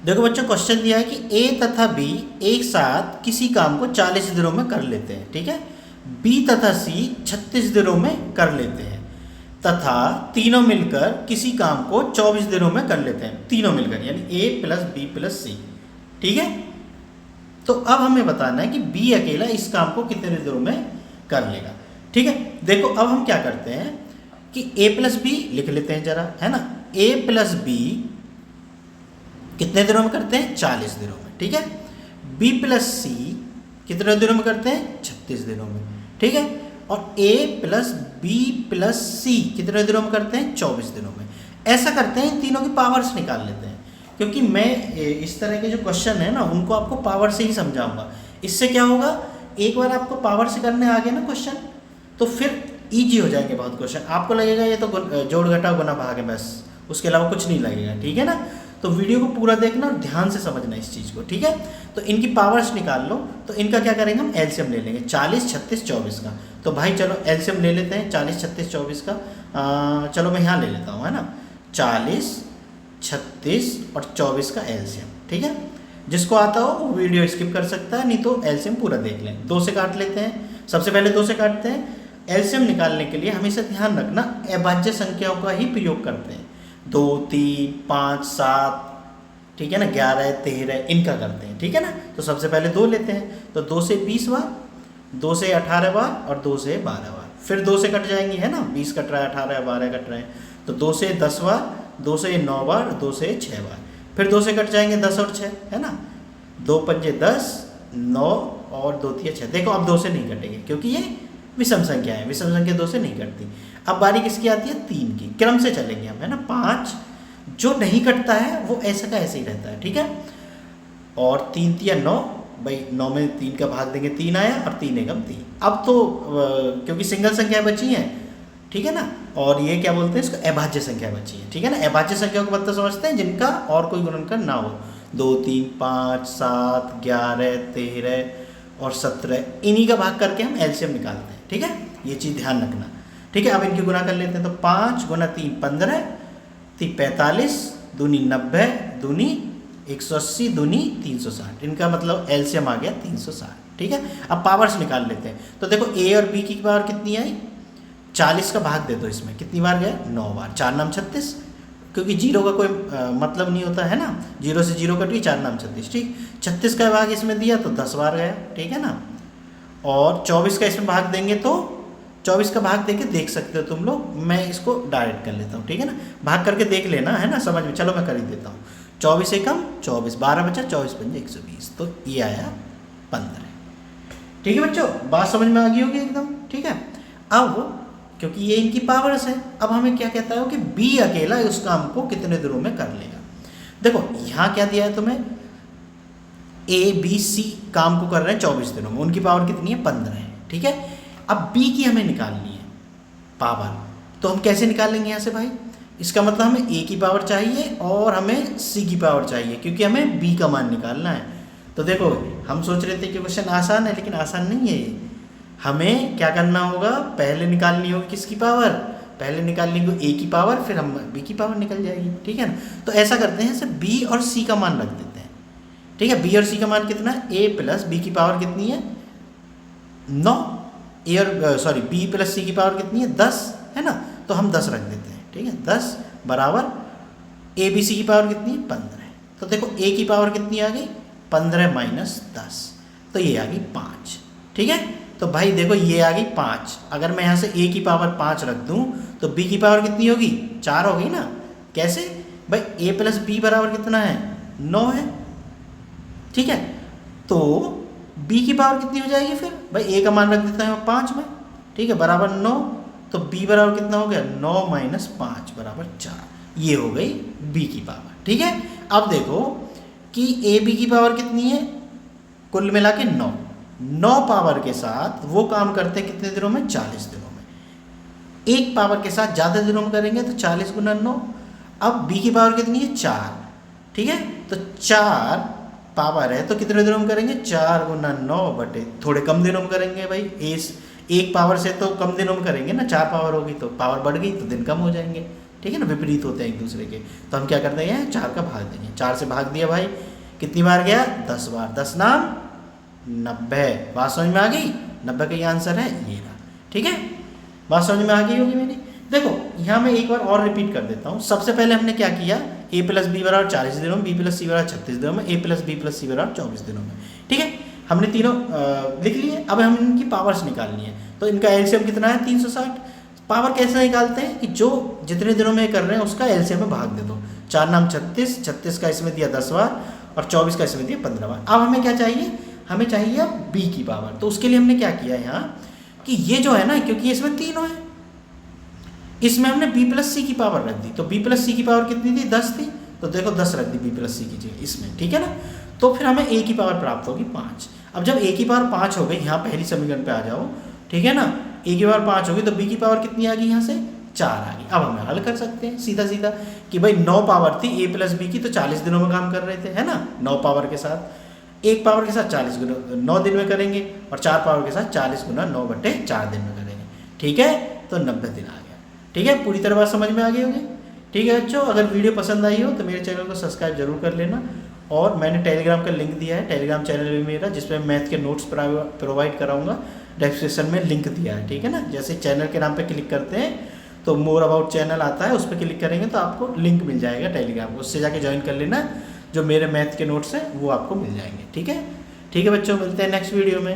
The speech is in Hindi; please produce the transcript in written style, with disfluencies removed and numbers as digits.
देखो बच्चों, क्वेश्चन दिया है कि ए तथा बी एक साथ किसी काम को 40 दिनों में कर लेते हैं, ठीक है। बी तथा सी 36 दिनों में कर लेते हैं तथा तीनों मिलकर किसी काम को 24 दिनों में कर लेते हैं, तीनों मिलकर यानी ए प्लस बी प्लस सी, ठीक है। तो अब हमें बताना है कि बी अकेला इस काम को कितने दिनों में कर लेगा, ठीक है। देखो अब हम क्या करते हैं कि ए प्लस बी लिख लेते हैं जरा, है ना। ए प्लस बी कितने दिनों में करते हैं? 40 दिनों में, ठीक है। बी प्लस सी कितने दिनों में करते हैं? 36 दिनों में, ठीक है। और ए प्लस बी प्लस सी कितने दिनों में करते हैं? 24 दिनों में। ऐसा करते हैं, इन तीनों की पावर्स निकाल लेते हैं, क्योंकि मैं इस तरह के जो क्वेश्चन है ना उनको आपको पावर से ही समझाऊंगा। इससे क्या होगा, एक बार आपको पावर से करने आ गए ना क्वेश्चन, तो फिर ईजी हो जाएंगे बहुत क्वेश्चन। आपको लगेगा ये तो जोड़ घटा गुना भाग है बस, उसके अलावा कुछ नहीं लगेगा, ठीक है ना। तो वीडियो को पूरा देखना और ध्यान से समझना इस चीज़ को, ठीक है। तो इनकी पावर्स निकाल लो, तो इनका क्या करेंगे हम? एलसीएम ले लेंगे 40, 36, 24 का। तो भाई चलो एलसीएम ले लेते हैं 40, 36, 24 का। चलो मैं यहाँ ले लेता हूँ, है ना। 40, 36 और 24 का एलसीएम, ठीक है। जिसको आता हो वो वीडियो स्किप कर सकता है, नहीं तो एलसीएम पूरा देख लें। 2 से काट लेते हैं, सबसे पहले 2 से काटते हैं। एलसीएम निकालने के लिए हमेशा ध्यान रखना अभाज्य संख्याओं का ही प्रयोग करते हैं। 2, 3, 5, 7, ठीक है ना, 11, 13 इनका करते हैं, ठीक है ना। तो सबसे पहले 2 लेते हैं, तो 2 से 20 बार, 2 से 18 बार और 2 से 12 बार। फिर 2 से कट जाएंगी, है ना, 20 कट रहा है, 18, 12 कट रहे हैं, तो 2 से 10 बार, 2 से 9 बार, 2 से 6 बार। फिर 2 से कट जाएंगे 10 और 6, है ना। 2 पंजे 10, 9 और 2 तिया 6। देखो अब 2 से नहीं कटेंगे क्योंकि ये विषम संख्या है, विषम संख्या 2 से नहीं कटती। अब बारी किसकी आती है? 3 की। क्रम से चलेंगे हम, है ना। 5 जो नहीं कटता है वो ऐसा का ऐसे ही रहता है, ठीक है। और 3 तिया 9, भाई 9 में 3 का भाग देंगे 3 आया, और 3 एकम 3। अब तो क्योंकि सिंगल संख्या बची हैं, ठीक है ना। और ये क्या बोलते हैं इसको? अभाज्य संख्या बची है, ठीक है ना। अभाज्य संख्या को मतलब समझते हैं जिनका और कोई गुणनखंड ना हो। 2, 3, 5, 7, 11, 13 और 17 इन्हीं का भाग करके हम एलसीएम निकालते हैं, ठीक है। ये चीज़ ध्यान रखना, ठीक है। अब इनकी गुना कर लेते हैं, तो 5 गुना 3 15, 3 45, दूनी 90, दूनी 180, दूनी 360। इनका मतलब एलसीएम आ गया 360, ठीक है। अब पावर्स निकाल लेते हैं, तो देखो ए और बी की पावर कितनी आई? 40 का भाग दे दो इसमें, कितनी बार गया? 9 बार। 4 नाम 36, क्योंकि जीरो का कोई मतलब नहीं होता है ना, 0 से 0 कटी, 4 नाम 36, ठीक। 36 का भाग इसमें दिया तो 10 बार गया, ठीक है ना। और 24 का इसमें भाग देंगे तो 24 का भाग देके देख सकते हो तुम लोग, मैं इसको डायरेक्ट कर लेता हूँ, ठीक है ना। भाग करके देख लेना, है ना, समझ में। चलो मैं कर ही देता हूँ। 24 एकम 24, 12 बचा, 24 पंजे 120, तो ये आया 15, ठीक है बच्चों। बात समझ में आ गई होगी एकदम, ठीक है। अब क्योंकि ये इनकी पावर्स है, अब हमें क्या कहता है कि बी अकेला उस काम को कितने दिनों में कर लेगा। देखो यहाँ क्या दिया है तुम्हें, ए बी सी काम को कर रहे हैं 24 दिनों में, उनकी पावर कितनी है? 15 है, ठीक है। अब बी की हमें निकालनी है पावर, तो हम कैसे निकालेंगे यहाँ से भाई? इसका मतलब हमें ए की पावर चाहिए और हमें सी की पावर चाहिए, क्योंकि हमें बी का मान निकालना है। तो देखो हम सोच रहे थे कि क्वेश्चन आसान है, लेकिन आसान नहीं है ये। हमें क्या करना होगा, पहले निकालनी होगी किसकी पावर? पहले निकालनी होगी ए की पावर, फिर हम बी की पावर निकल जाएगी, ठीक है ना। तो ऐसा करते हैं, सिर्फ बी और सी का मान रख देते हैं, ठीक है। बी और सी का मान कितना है? ए प्लस बी की पावर कितनी है? 9। ए और सॉरी बी प्लस सी की पावर कितनी है? 10, है ना। तो हम 10 रख देते हैं, ठीक है। 10 बराबर ए बी सी की पावर कितनी है? 15। तो देखो ए की पावर कितनी आ गई? 15 माइनस 10, तो ये आ गई 5, ठीक है। तो भाई देखो ये आ गई 5। अगर मैं यहाँ से a की पावर 5 रख दूँ तो b की पावर कितनी होगी? 4 हो गई ना। कैसे भाई? a प्लस बी बराबर कितना है? 9 है, ठीक है। तो b की पावर कितनी हो जाएगी फिर? भाई a का मान रख देता है 5 में, ठीक है, बराबर 9। तो b बराबर कितना हो गया? 9 माइनस 5 बराबर 4। ये हो गई b की पावर, ठीक है। अब देखो कि a b की पावर कितनी है? कुल मिला के 9 पावर के साथ वो काम करते हैं कितने दिनों में? 40 दिनों में। एक पावर के साथ ज़्यादा दिनों में करेंगे तो 40 गुना 9। अब b की पावर कितनी है? 4, ठीक है। तो 4 पावर है तो कितने दिनों में करेंगे? 4 गुना 9 बटे थोड़े कम दिनों में करेंगे भाई। एक पावर से तो कम दिनों में करेंगे ना, 4 पावर होगी तो पावर बढ़ गई तो दिन कम हो जाएंगे, ठीक है ना, विपरीत होते हैं एक दूसरे के। तो हम क्या कर देंगे, 4 का भाग देंगे। 4 से भाग दिया भाई, कितनी बार गया, 10 बार, 10 नाम 90। बात समझ में आ गई, 90 का ये आंसर है, ये रहा। ठीक है, बात समझ में आ गई होगी मेरी। देखो यहाँ मैं एक बार और रिपीट कर देता हूँ। सबसे पहले हमने क्या किया, a प्लस बी बराबर 40 दिनों में, b प्लस सी बराबर 36 दिनों में, a प्लस बी प्लस सी बराबर 24 दिनों में। ठीक है, हमने तीनों लिख लिए। अब हम इनकी पावर्स निकालनी है, तो इनका एलसीएम कितना है, 360। पावर कैसे निकालते हैं कि जो जितने दिनों में कर रहे हैं उसका एलसीएम में भाग दे दो। 4 नाम 36, 36 का इसमें दिया 10 बार और 24 का इसमें दिया 15 बार। अब हमें क्या चाहिए, हमें चाहिए अब b की पावर। तो उसके लिए हमने क्या किया यहाँ कि ये जो है ना, क्योंकि इसमें तीनों है, इसमें हमने b प्लस सी की पावर रख दी। तो b प्लस सी की पावर कितनी थी, 10 थी। तो देखो 10 रख दी b प्लस सी की जगह इसमें। ठीक है ना, तो फिर हमें a की पावर प्राप्त होगी 5। अब जब a की पावर 5 हो गई, यहाँ पहली समीकरण पे आ जाओ। ठीक है ना, a की पावर 5 होगी तो b की पावर कितनी आ गई, यहाँ से 4 आ गई। अब हम हल कर सकते हैं सीधा सीधा कि भाई 9 पावर थी a प्लस बी की, तो 40 दिनों में काम कर रहे थे, है ना। 9 पावर के साथ, 1 पावर के साथ 40 गुना 9 दिन में करेंगे, और 4 पावर के साथ 40 गुना 9/4 दिन में करेंगे। ठीक है, तो 90 दिन आ गया। ठीक है, पूरी तरह बात समझ में आ गई होगी। ठीक है बच्चों, अगर वीडियो पसंद आई हो तो मेरे चैनल को सब्सक्राइब जरूर कर लेना। और मैंने टेलीग्राम का लिंक दिया है, टेलीग्राम चैनल भी मेरा, जिसमें मैथ के नोट्स प्रोवाइड कराऊंगा। डिस्क्रिप्शन में लिंक दिया है। ठीक है ना, जैसे चैनल के नाम पे क्लिक करते हैं तो मोर अबाउट चैनल आता है, उस पर क्लिक करेंगे तो आपको लिंक मिल जाएगा टेलीग्राम को, उससे जाके ज्वाइन कर लेना। जो मेरे मैथ के नोट्स हैं वो आपको मिल जाएंगे। ठीक है, ठीक है बच्चों, मिलते हैं नेक्स्ट वीडियो में।